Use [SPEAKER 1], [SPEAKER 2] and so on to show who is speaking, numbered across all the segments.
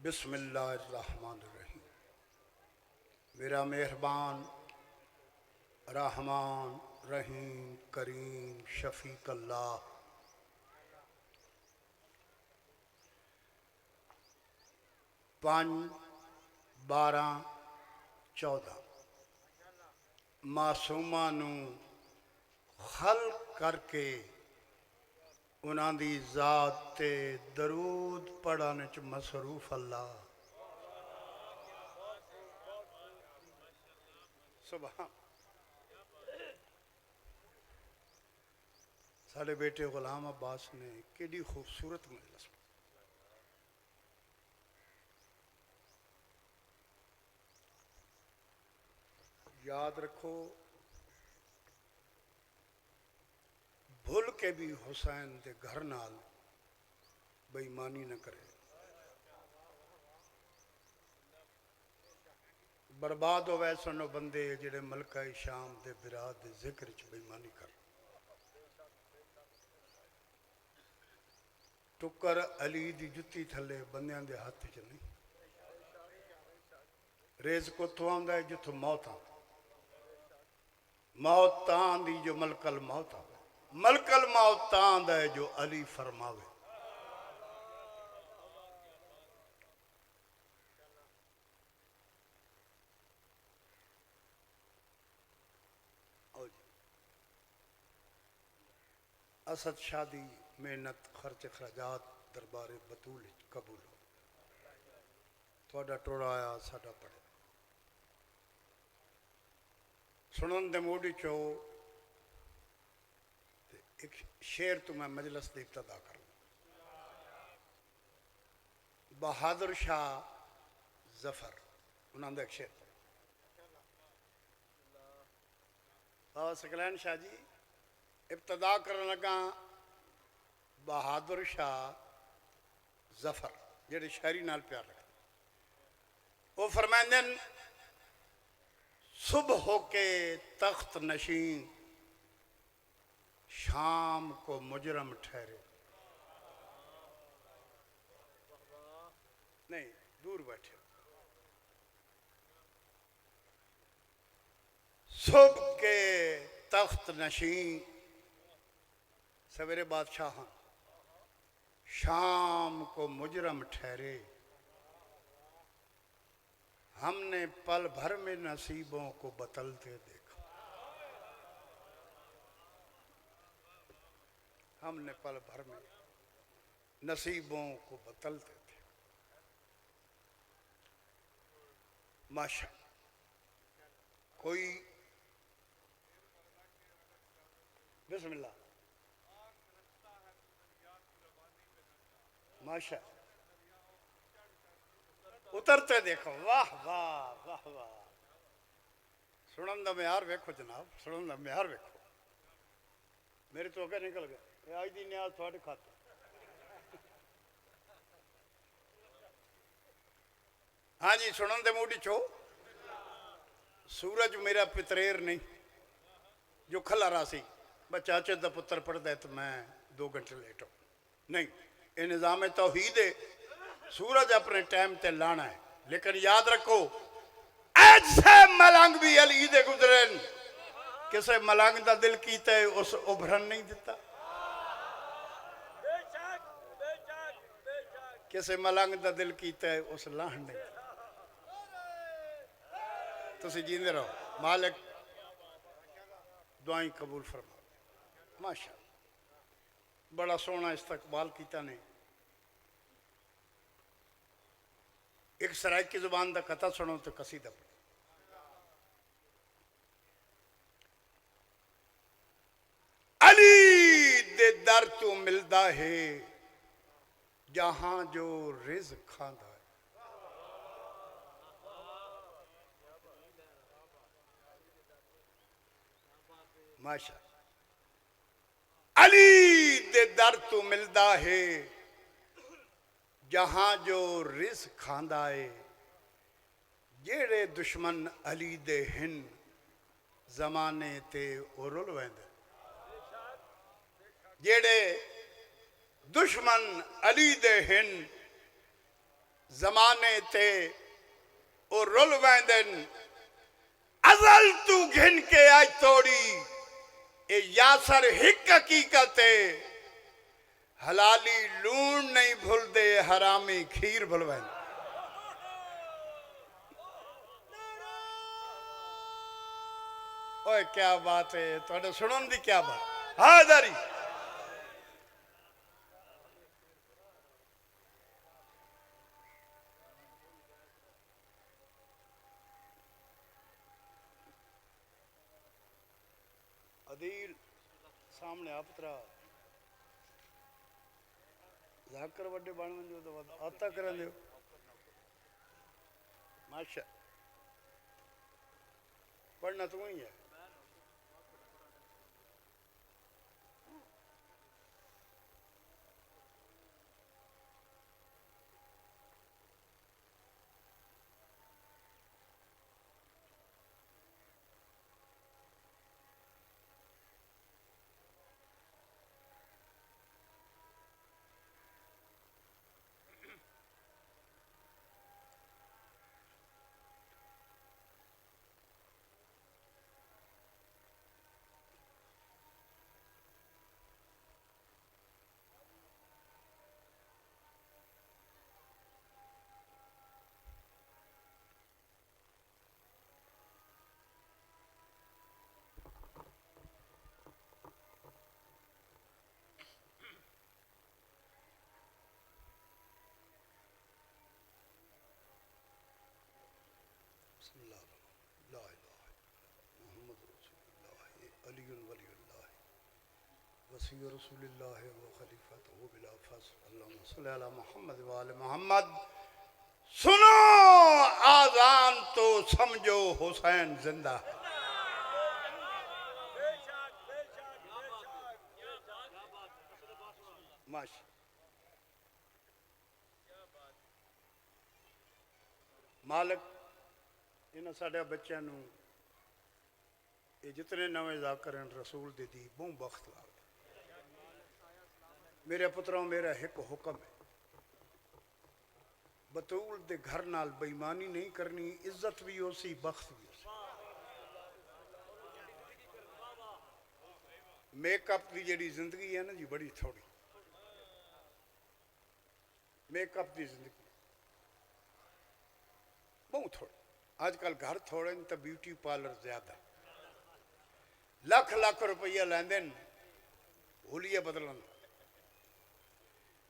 [SPEAKER 1] बिस्मिल्लाहिर्रहमानिर्रहीम। मेरा मेहरबान रहमान रहीम करीम शफीक अल्लाह 5-12-14 मासूमा नू खल करके उन्हां दी जात ते दरूद पढ़ने च मसरूफ अल्लाह सुभान। साढ़े बेटे गुलाम अब्बास ने केडी खूबसूरत मजलिस याद रखो, भूल के भी हुसैन के घर नाल बेईमानी न करे। बर्बाद हो वै सन बंदे जेड़े मलका शाम के बिराद के जिक्र च बेईमानी कर। टुकर अली दी जुत्ती थले बंदियां दे हाथ च नहीं। रेज कुत्थों आंदा है? जिथों मौत आंदी। मौत तां आंदी जो मलकल मौत आवे। मलकल मौत तां आंदा है जो अली फरमावे। असद शादी मेहनत खर्च खराजात दरबारे बतूल कबूल हो। थोड़ा टोड़ा आया साडा पड़े सुनन दे मूड चो एक शेर तो मैं मजलस की इब्तदा कर। बहादुर शाह जफर उन्होंने एक शेर बाबा सकलैन शाह जी इब्तदा कर लगा। बहादुर शाह जफर जेडे शायरी नाल प्यार रखते वो फरमांदे सुबह होके तख्त नशी शाम को मुजरम ठहरे। नहीं दूर बैठे। सुबह के तख्त नशी सवेरे बादशाह शाम को मुजरम ठहरे। हमने पल भर में नसीबों को बदलते देखा। हमने पल भर में नसीबों को बदलते थे। माशा कोई बिस्मिल्लाह माशा उतरते देखो। वाह वाह वाह वाह। सुनन का म्यार वेखो जनाब, सुनन का म्यार वेखो। मेरे तो अगे निकल गए अज की न्याज थोड़े खाते। हाँ जी सुनन दे मूड चो। सूरज मेरा पितरेर नहीं जो खला रासी बस चाचे का पुत्र पढ़ता है तो मैं 2 घंटे लेट हो नहीं। ये निज़ाम तौहीद है। सूरज अपने टाइम ते लाना है लेकिन याद रखो ऐसे मलंग भी अली दे गुजरे। किसे मलंग का दिल कीता है उस उभरन नहीं दिता। किसे मलंग का दिल कीता है उस लाहन नहीं। तुसी जींदे रहो। मालिक दुआई कबूल फरमा। माशा बड़ा सोहना इस्तकबाल किया ने। एक सराय की जुबान का कथा सुनो तो कसीदा पढ़ो। अली दे दर तो मिलता है जहां जो रिज़्क़ खांदा है। माशा अली दे दर तो मिलता है जहां जो रिज़्क़ खांदा है। जेड़े दुश्मन अली दे हिन जमाने ते उरुल वेंदे। जेड़े दुश्मन अली दे हिन जमाने ते ओ रुल वैंदन अजल तू घिन के आज तोड़ी ए यासर हिक हकीकत है हलाली लूण नहीं भूलते हरामी खीर भुलवैं ओए क्या बात है थोड़े सुनन दी क्या बात हाँ दारी अदील सामने आपतरा जाकर वड्डे बन वञो तो आता करंदे माशा पढ़ना तू ही है मोहम्मद सुनो आजान तो समझो हुसैन जिंदा माशा मालिक इन्होंने साढ़े बच्चों ये जितने नवे जाकर रसूल दे दी बहु बख्त ला मेरे पुत्रों मेरा एक हुक्म है बतूल दे घर नाल बेईमानी नहीं करनी इज्जत भी उसी बख्त भी उसी मेकअप की जी जिंदगी है ना जी बड़ी थोड़ी मेकअप की जिंदगी बहुत थोड़ी आजकल घर थोड़े तो ब्यूटी पार्लर ज्यादा लख लख रुपया लेंदे होलिया बदलन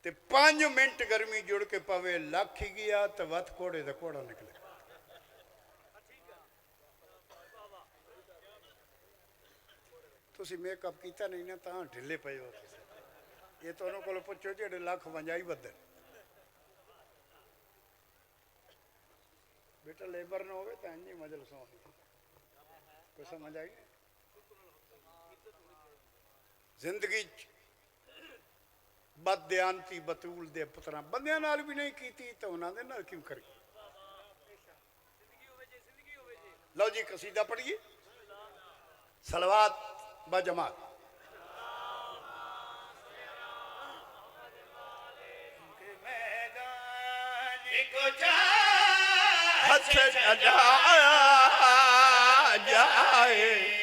[SPEAKER 1] ते 5 मिनट गर्मी जुड़ के पवे लख ही गया तो वत कोड़े का कोड़ा निकले तुसी मेकअप किया नहीं ना तो ढिले पे हो ये तो उन्होंने को पुछो जेडे लख वंजाई बदल बेटा लेबर न हो तो इंजी मजल सो कोई समझ आई जिंदगी बदयानती बतूल दे पुत्रा बंदियां नाल भी नहीं की तो उन्होंने नाल क्यों करी लो जी कसीदा पढ़िए सलवात बजमात जाए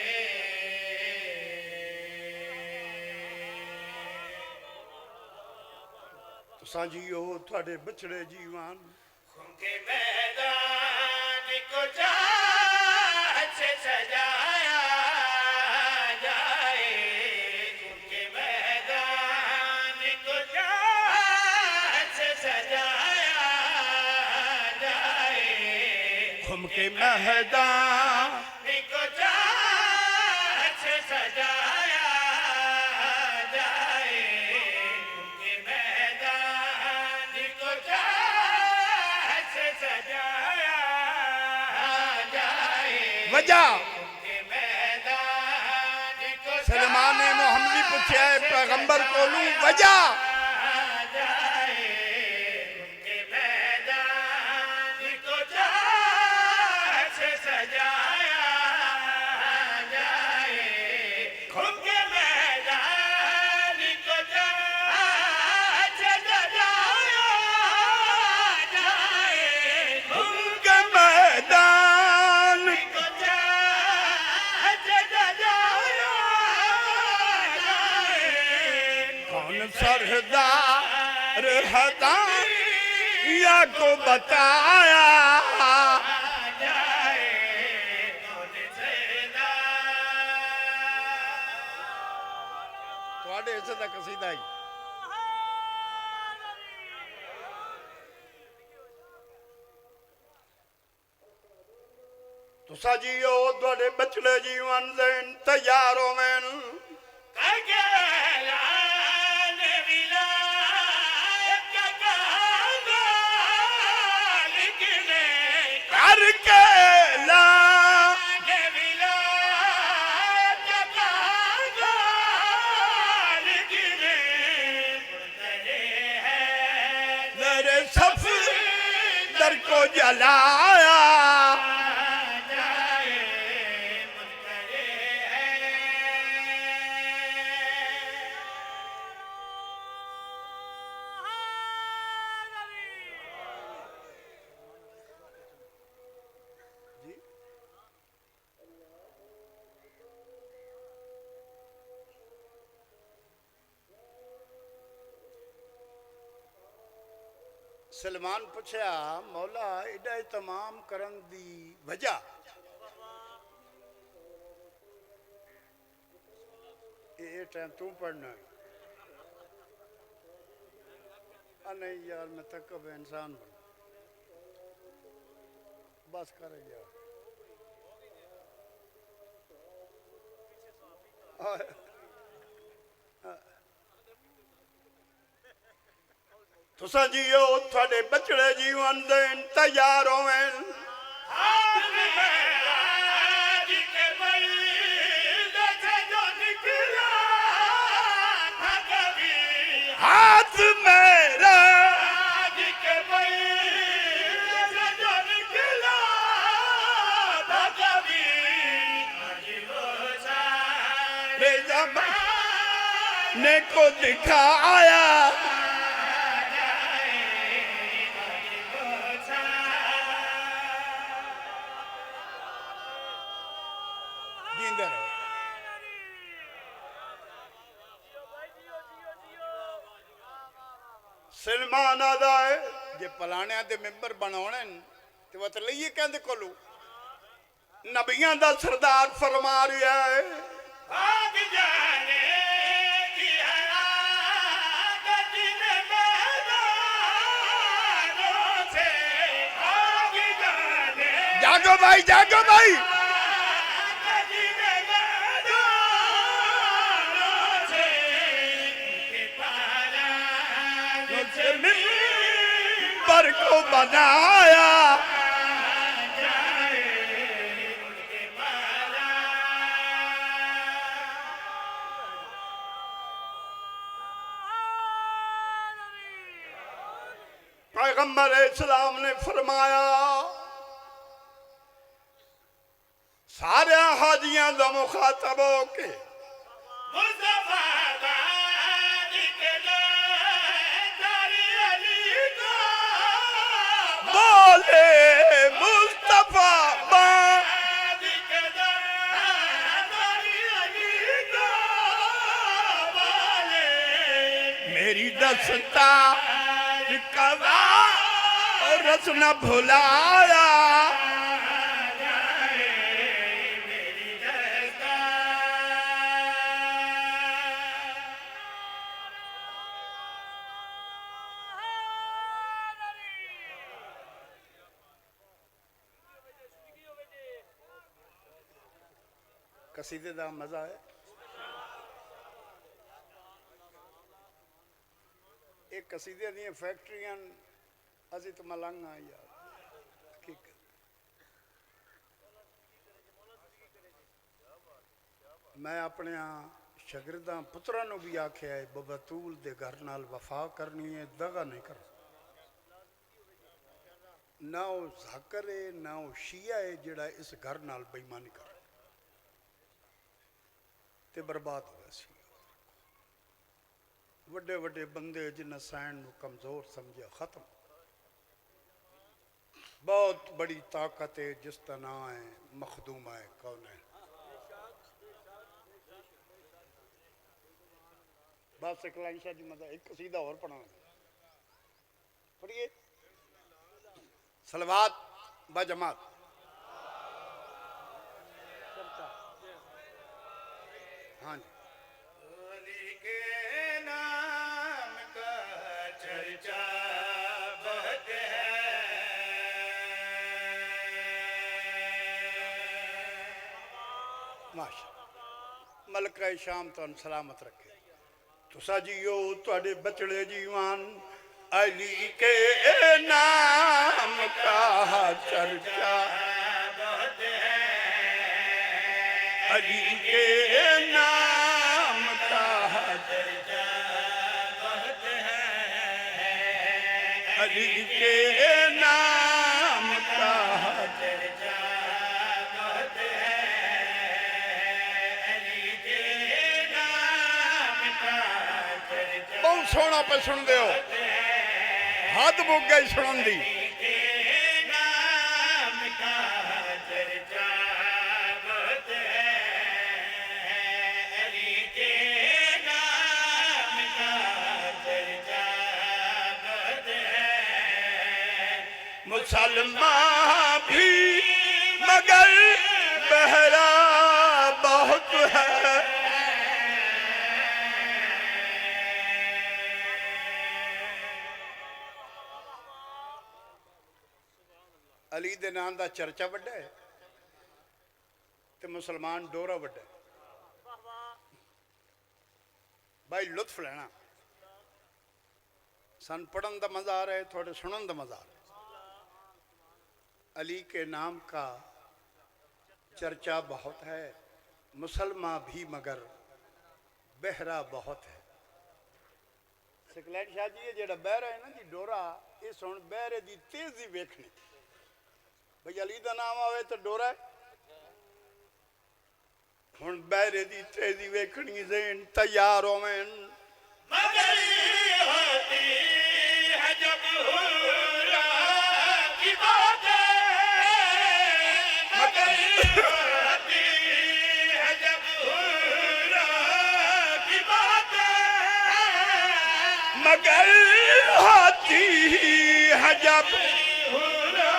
[SPEAKER 1] साजियो थोड़े बछड़े जीवान
[SPEAKER 2] के मैदान को से सजाया जाए उनके मैदान को से सजाया जाए
[SPEAKER 1] घूम के मैदान
[SPEAKER 2] को से सजाया जाए उनके मैदान को से सजाया जाए
[SPEAKER 1] वजह
[SPEAKER 2] उनके मैदान को
[SPEAKER 1] सलमान मोहम्मदी पूछा है पैगंबर को लू वजह
[SPEAKER 2] जाए उनके मैदान को से सजाया जाए उनके मैदान को से सजाया जाए
[SPEAKER 1] हदाया को बताया
[SPEAKER 2] जाए कौन सदा
[SPEAKER 1] थोड़े इसे तक कसीदा ही तुसा जियो थोड़े बचड़े जीवन देन तैयार हो मैन करके ला मेरे सफदर को जलाया सलमान पूछया मौला एडा तमाम करन दी वजह ये टाइम तू पढ़ना नहीं यार मैं तक अब इंसान बन बस कर यार तुसा जियो थोड़े बचड़े जीवन देन तैयार होवें हाथ मेरा ने को दिखाया सलमान आदा है जे पलाने दे मेंबर बनाने ते वो तो लइए कहंदे कोलू नबियां दा सरदार फरमा रहा है
[SPEAKER 2] भाग जाने की मैदानों से भाग जाने
[SPEAKER 1] जागो भाई जागो भाई मिंबर को बनाया पैगंबर इस्लाम ने फरमाया सारे हाजियां दा मुखातब होके बोले मुस्तफा मेरी दस्ता कवा और रस न भुलाया कसीदे दा मजा है एक कसीदे दी फैक्ट्रियां असी तो मलंग आ यार मैं अपने शागिर्दां पुत्रां नूं भी आख्या है बबतूल दे घर नाल वफा करनी है दगा नहीं कर ना वो जाकर है ना वो शिया है जिहड़ा इस घर नाल बेईमानी कर ते बर्बाद हो सी वड्डे वड्डे बंदे जिन्हें सैन कमजोर समझे खत्म बहुत बड़ी ताकत है जिसका नाम है मखदूमा है कौन है बस एक लाइन शादी मजा एक कसीदा और पढ़ा पढ़िए सलवात ब जमात। हाँ जी।
[SPEAKER 2] अली के नाम का चर्चा बहुत है।
[SPEAKER 1] माशा मलका शाम तो सलामत रखे। तुसा जियो तुहाडे बचड़े जीवान अली के नाम का चर्चा
[SPEAKER 2] बहुत है।
[SPEAKER 1] अली के नाम का
[SPEAKER 2] चर्चा बहुत है।
[SPEAKER 1] अली के नाम का
[SPEAKER 2] चर्चा बहुत है। अली के नाम का चर्चा
[SPEAKER 1] बहुत सोहना पे सुन दो हद मुक गई सुनन दी।
[SPEAKER 2] के नाम का चर्चा बहुत है। अली के नाम का चर्चा बहुत है।
[SPEAKER 1] मुसलमान भी मगर बहरा बहुत है। अली दे नाम का चर्चा वड्डा है ते मुसलमान डोरा वड्डा है। भाई लुत्फ लेना सन पढ़न का मजा आ रहा है थोड़े सुनन का मजा आ रहा है। अली के नाम का चर्चा बहुत है मुसलमान भी मगर बहरा बहुत है। सकलैट शाह जी ये जेड़ा बहरा है ना जी डोरा ये सुन बहरे की तेजी वेखनी भाई अली का नाम आवे तो डोरा हुण बहरे की तेजी वेखनी ज़ेन तैयार होवेन
[SPEAKER 2] मगर होती है जब हुर्रा की बातें। मगर होती है जब हुर्रा की बातें।
[SPEAKER 1] मगर होती है जब
[SPEAKER 2] हुर्रा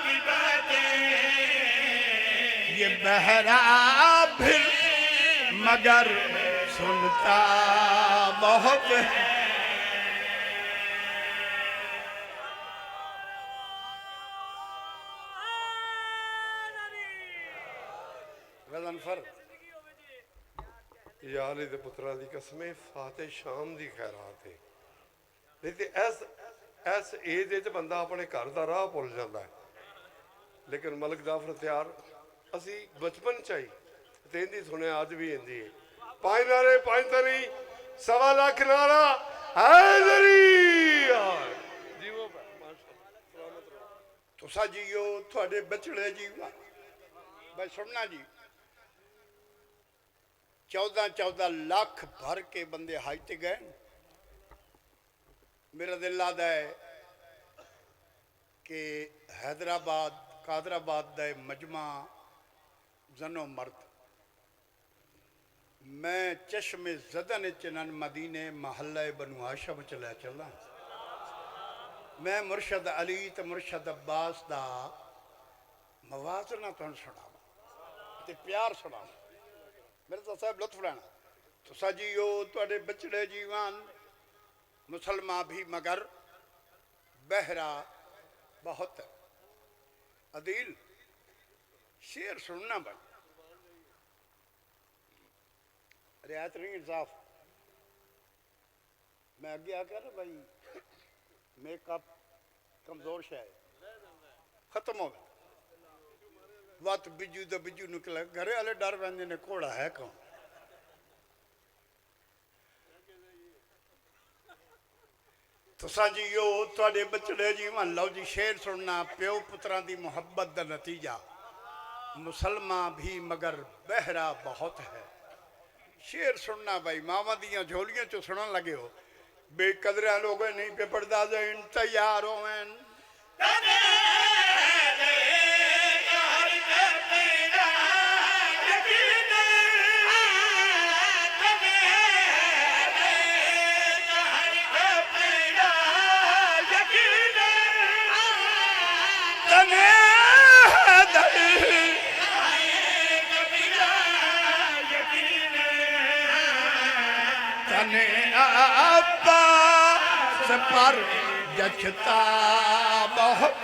[SPEAKER 2] की बातें।
[SPEAKER 1] ये बहरा फिर मगर सुनता बहुत है। गज़नफर
[SPEAKER 3] यार दे पुत्रा दी कसमें फाते शाम दी खैरात है। नहीं तो ऐस एज च बंदा अपने घर का राह भुल जाता है। लेकिन मलिक जाफर त्यार असी बचपन च ही ते इंदी सुने अज भी इंदी है। पांच नारे पांच तरी सवा लाख नारा हैदरी जीवो माशाअल्लाह सलामत रहो।
[SPEAKER 1] तुसा जियो थोड़े बचड़े जीवा भाई सुनना जी 14-14 लाख भर के बंदे हाई ते गए। मेरा दिल आदा है कि हैदराबाद कादराबाद का मजमा जनो मर्द मैं चश्मे जदन चनन मदीने महल्ला बनु हाशम चला चला। मैं मुर्शद अली तो मुर्शद अब्बास का मवाजना तुम सुनावा ते प्यार सुनावा मेरे तो साहब लुत्फ लेना। तुसा जियो तुहाडे बचड़े जीवान मुसलमान भी मगर बहरा बहुत है। अदील शेर सुनना भाई रियायत नहीं इंसाफ। मैं आगे आकर भाई मेकअप कमजोर शाय खत्म हो गया वत बिजू तो बिजू निकला घरे वाले डर पैंदे ने घोड़ा है कौन। तुसा जियो तुहाडे बचड़े जीवन लो जी शेर सुनना प्यो पुत्रां दी मुहब्बत का नतीजा मुसलमान भी मगर बहरा बहुत है। शेर सुनना भाई मावा दियां झोलियां चो सुनन लगे हो बेकदरा लोग नहीं पे पड़दा जैन तैयार होवेन अपने अब्बास पर जचता बहुत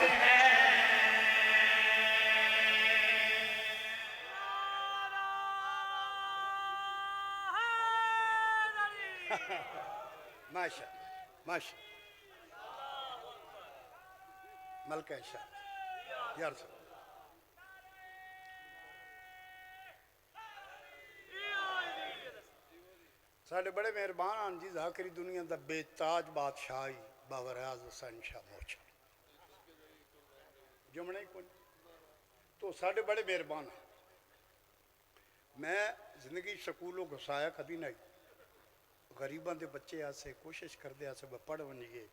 [SPEAKER 1] माशा माशा मलका शाह यार साहब साढ़े बड़े मेहरबान हैं जी जाकरी दुनिया का बेताज बादशाही बाबा रियाज हुसैन शाह मोचा जुमने ही कोई तो साढ़े बड़े मेहरबान हैं मैं जिंदगी स्कूलों घुसाया कभी नहीं गरीबों के बच्चे आसे कोशिश करते आसे पढ़ वनिए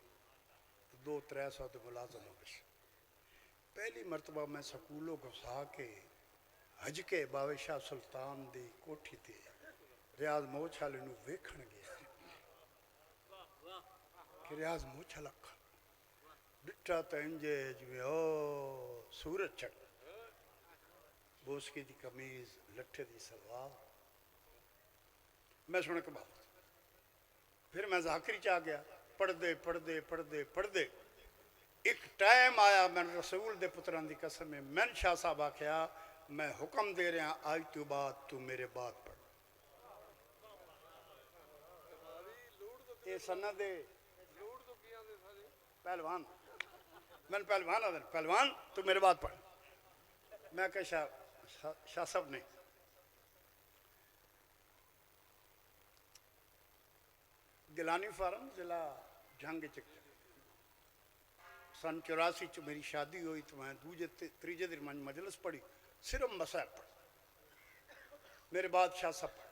[SPEAKER 1] 200-300 तो मुलाजम हो गए पहली मरतबा मैं स्कूलों घुसा के हज के बाबे शाह सुल्तान की कोठी ते रियाज मोछाले वेखण गया कि रियाज मोछाला डिठा तो इंजे जिमें ओ सूरज चढ़ बोसकी की कमीज लट्ठे की सलवार मैं सुन के बाद फिर मैं जाकरी च आ गया पढ़ते पढ़ते पढ़ते पढ़ते एक टाइम आया मैं रसूल दे पुत्रां की कसम है मैं शाह साहब आख्या मैं हुक्म दे रहा आज तो बाद तू मेरे बाद पढ़ ये सन्ना दे पहलवान मैंने पहलवान आदर पहलवान तू मेरे बाद पढ़ मैं कह शाह साहब नहीं गिलानी फार्म जिला जंग च सन 84 च मेरी शादी हुई तो मैं दूजे त्रीजे दिन मैं मजलिस पढ़ी सिर्फ मसाहब पढ़ मेरे बाद शाह साहब पढ़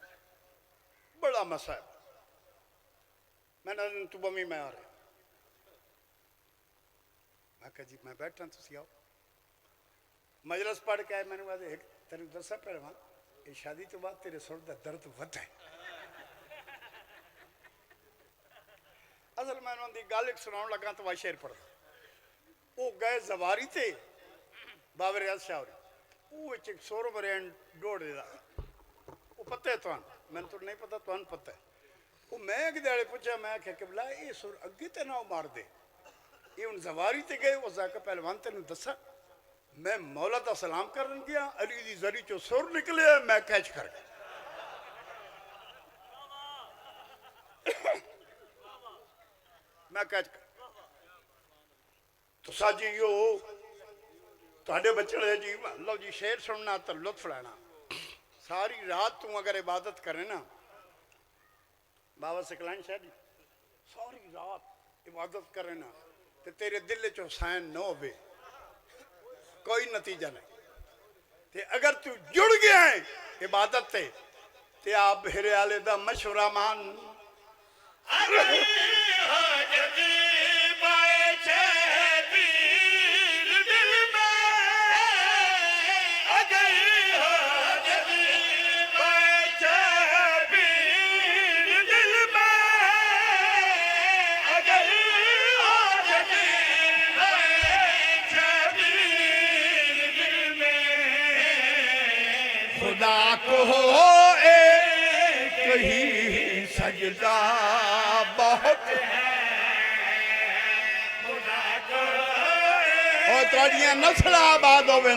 [SPEAKER 1] बड़ा मसाहब मैंने तू बमी मैं आ रहा मैं कहा जी मैं बैठा तुम आओ मजलिस पढ़ के आए मैंने कहा एक तेन दसा पहलवान ये शादी तो बाद तेरे सुर का दर्द वध है असल मैं उन्होंने गल एक सुना लगा तो वह शेर पढ़ता वो गए जवारी थे बाबा रियाज शाह वो एक सोर मरेन दौड़ वो पता है तुम मैंने तो नहीं पता तुम पता है वो मैं एक दिहाड़े पूछा मैं आख्या कि बुला ये सुर अगे तो ना मार दे ये हूँ जवारी ते गए उस जाकर पहलवान तेन दसा मैं मौला का सलाम कर गया अली की जरी चो सुर निकले मैं कैच कर गया मैं कैच कर तो साजी यो थोड़े बच्चे जी लो जी शेर सुनना तो लुत्फ लेना सारी रात तू अगर इबादत करे ना बाबा सकलान शाह जी सारी रात इबादत करे ना तो तेरे दिल च हुसैन न हो कोई नतीजा नहीं ते अगर तू जुड़ गया है इबादत ते आप भेरे आले दा मशवरा मान खुदा को एक ही सजदा बहुत है खुदा को और थोड़ियां नस्ल आबाद होवे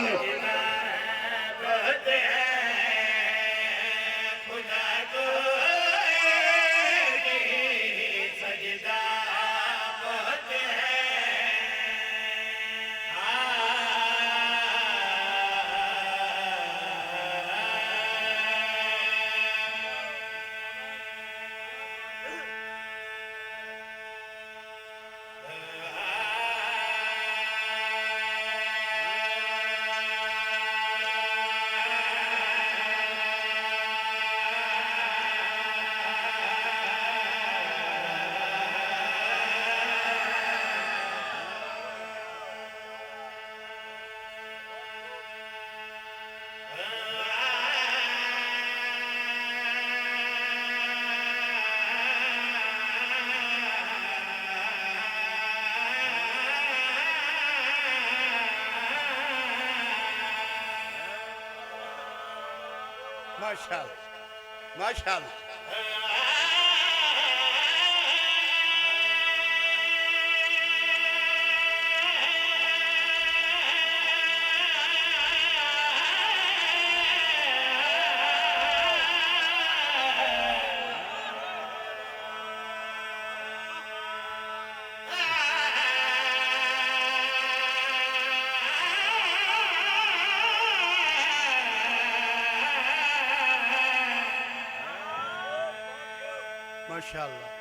[SPEAKER 1] माशाअल्लाह माशाअल्लाह इंशाअल्लाह।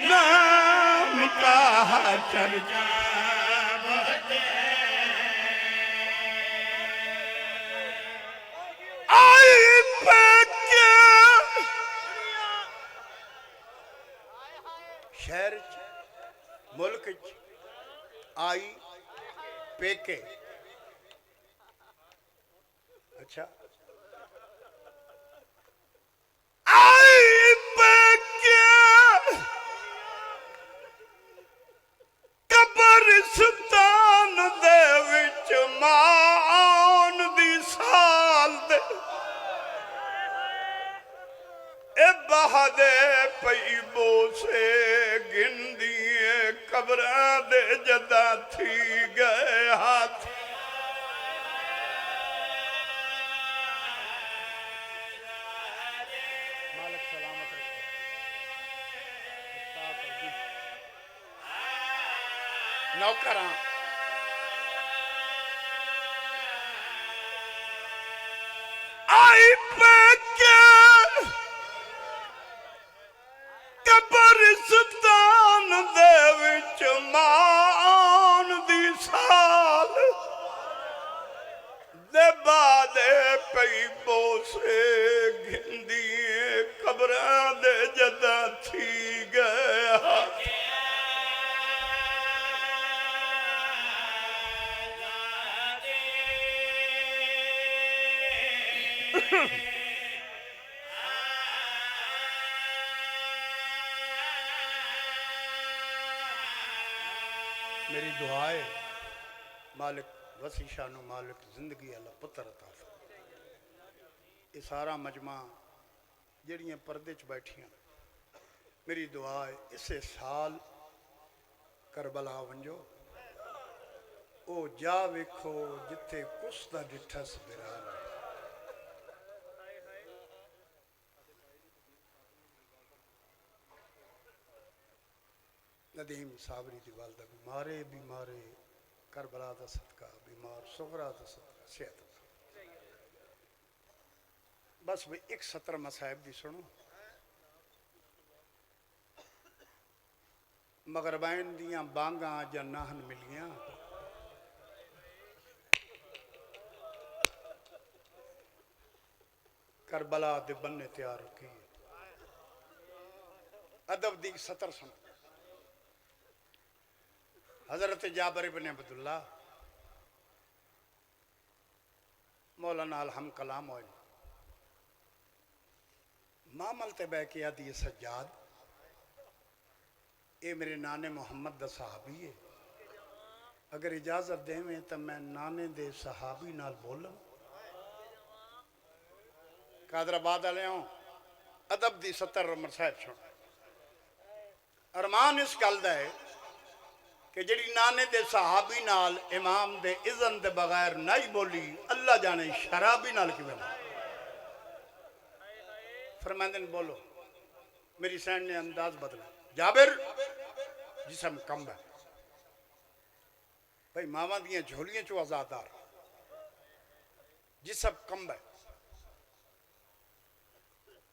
[SPEAKER 1] नाम का चर्चा आई पे शहर च मुल्क च आई पेके। अच्छा आई पेके कब्रिस्तान दे विच मान दी साल दे ए बहादे पई बोसे गिनदिए कब्रां दे जदा थी गए हाथ। मालिक सलामत रखे। नौकरां आई पेके कब्रिस्तान दे विच मान दी साल दे बादे पई बोसे घिंदिए कब्रां दे जदा थी गया। मेरी दुआ है मालिक वसी शानो मालिक जिंदगी अल्लाह पुत्र अता फरमाए। ये सारा मजमा जड़ियां पर्दे च बैठियां मेरी दुआ है इसे साल करबला वंजो ओ जा वेखो जिथे कुछ दा डिठस बिरान। नदीम साबरी की वालदा बीमारे बीमारे करबला का सदका बीमार सुगरा का सदका सेहत। बस भाई एक सतर मसाहिब दी सुनो। मगरबैन दियां बांगा जां नाहन मिलियां करबला दे बन्ने तैयार की अदब दी सतर सुनो। हजरत जाबर इब्न अब्दुल्ला मौलाना अलहम कलाम हो मामल ते बह के आदि सज्जाद ये मेरे नाने मुहम्मद दा सहाबी है। अगर इजाजत देवें तो मैं नाने दे सहाबी नाल बोलां। कादराबाद वाले अदब की 70 रमर साहब सुन। अरमान इस गल का है कि जी नाने के सहाबी नाल इमाम दे इज़न के बगैर नहीं बोली, अल्लाह जाने शराबी नाल किवें फरमांदे ने बोलो। मेरी सैन ने अंदाज बदला। जाबिर जिसम कम है भाई, मावा दियां झोलियां चो आजादार, जिसम कम है।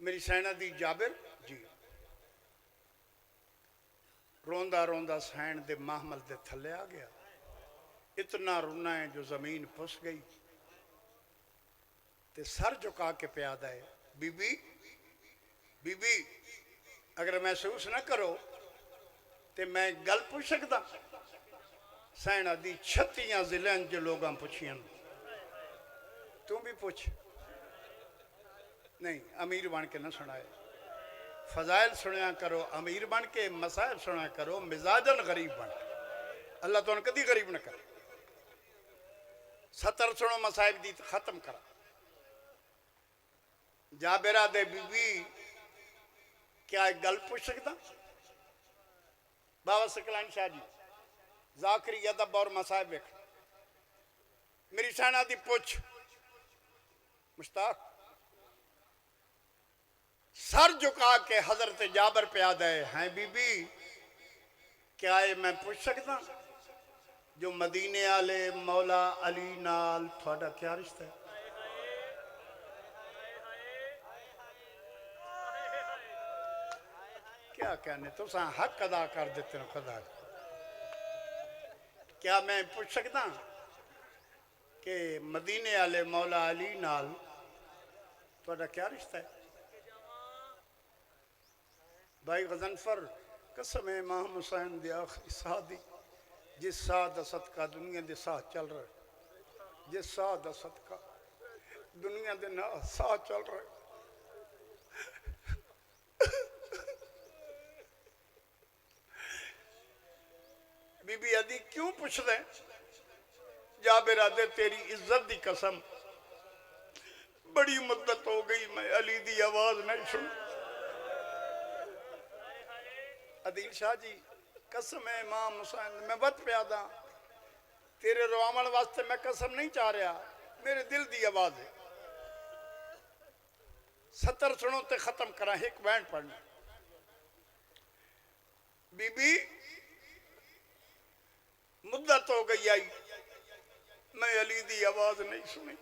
[SPEAKER 1] मेरी सैना दी जाबिर जी रोंदा रोंदा सैन दे महमल दे थले आ गया। इतना रोना है जो जमीन फुस गई ते सर झुका के प्यादा है। बीबी बीबी अगर महसूस ना करो तो मैं गल पूछ सकता। सैना दी 36 जिले जो लोग पूछियां, तू भी पूछ। नहीं अमीर बन के ना सुनाए, फजाइल सुनिया करो अमीर बन के, मसाइब सुना करो मिजाजन गरीब बन के। अल्लाह तो कभी गरीब न करे। 70 सुनो मसाइब दी खत्म करा। जाबिरा दे बीबी क्या एक गल पूछ सकता? बाबा सकलान शाह जी जाकरी अदब और मसाइब वेख। मेरी सैना दी पूछ। मुश्ताक सर झुका के हजरत जाबर प्यादा है बीबी क्या है मैं पूछ सकता जो मदीने आले मौला अली नाल थोड़ा क्या रिश्ता है? क्या कहने तो हक अदा कर देते हो खुदा। क्या मैं पूछ सकता कि मदीने आले मौला अली नाल थोड़ा क्या रिश्ता है? भाई गजनफर कसम है इमाम हुसैन दे आखिरी साह दी, जिस साह दा सदका दुनिया दे साह चल रहा है, जिस साह दा सदका दुनिया दे ना साह चल रहा है। बीबी अदी क्यों पूछ दे? जाबिरा दे तेरी इज्जत दी कसम बड़ी मुद्दत हो गई मैं अली दी आवाज नहीं सुन। अदील शाह जी कसम है इमाम हुसैन मैं बत प्यादा तेरे रोआमण वास्ते मैं कसम नहीं चाह रहा, मेरे दिल दी आवाज है। 70 सुनो ते खत्म करा, एक बैंड पढ़ना। बीबी मुद्दत हो गई आई मैं अली दी आवाज नहीं सुनी।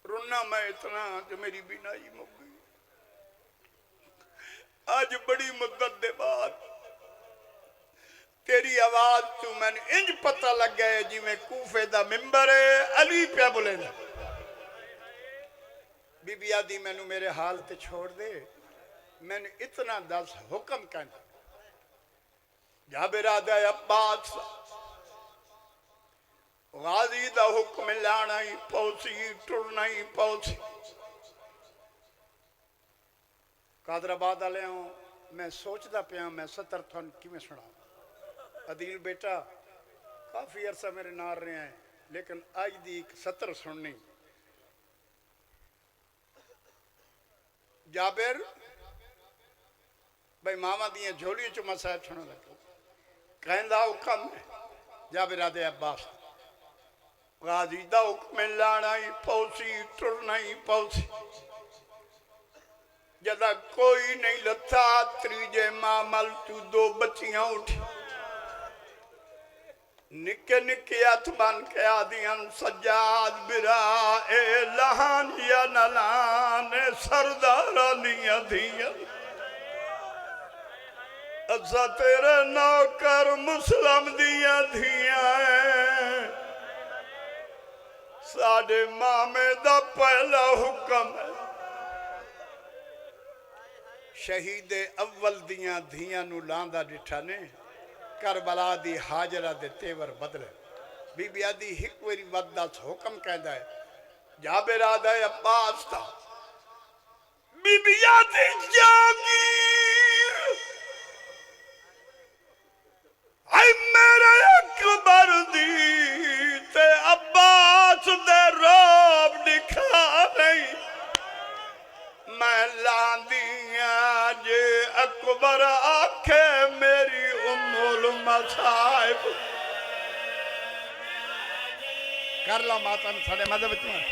[SPEAKER 1] रोना मैं इतना जो मेरी बिनाई मुक गई। आज बड़ी मुद्दत दे बाद तेरी आवाज तू मैंने इंज पता लग गया जिमें कूफे दा मिंबर है अली पे बोले। बीबी आदि मैनू मेरे हाल ते छोड़ दे, मैंने इतना दस हुक्म कहना। जाबिर आदा अब्बास गाजी दा हुक्म लाना ही पौसी, टुरना ही पौसी। कादराबाद वाले मैं सोचता पिया मैं 70 थन किवें सुना। अदील बेटा काफ़ी अरसा मेरे नाल रहे हैं लेकिन अज दी 70 सुननी। जाबिर भाई मामा दियां झोलियां चो मैं साहब सुना लगा कहंदा हुक्म जाबिर आदे अब्बास गाजी दा हुक्म लाना ही पौसी, टुरना ही पौसी। जदा कोई नहीं लथा त्रीजे मामल तू 2 बच्चियां उठी निके निके हथ बन के आदियां सजाद बिरा ए लहान या नलान सरदारा दियां दियां असा तेरे नौकर मुसलम दियां दियां साडे मामे दा पहला हुक्म है। शहीद अव्वल दियां धियां नू लांदा डिठा ने करबला दी हाजरा दे तेवर बदले। बीबी आदि एक बारी वदा हुक्म कहता है जाबिर आदा अब्बास था बीबी आदि जागीर आई मेरे अकबर दी ते अब्बास दे रोब दिखा नहीं बर आखे मेरी उम्मुल मसाइब कर ला माता ने साढ़े मजहब में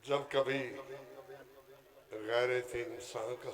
[SPEAKER 3] जब कभी गैरत इंसान का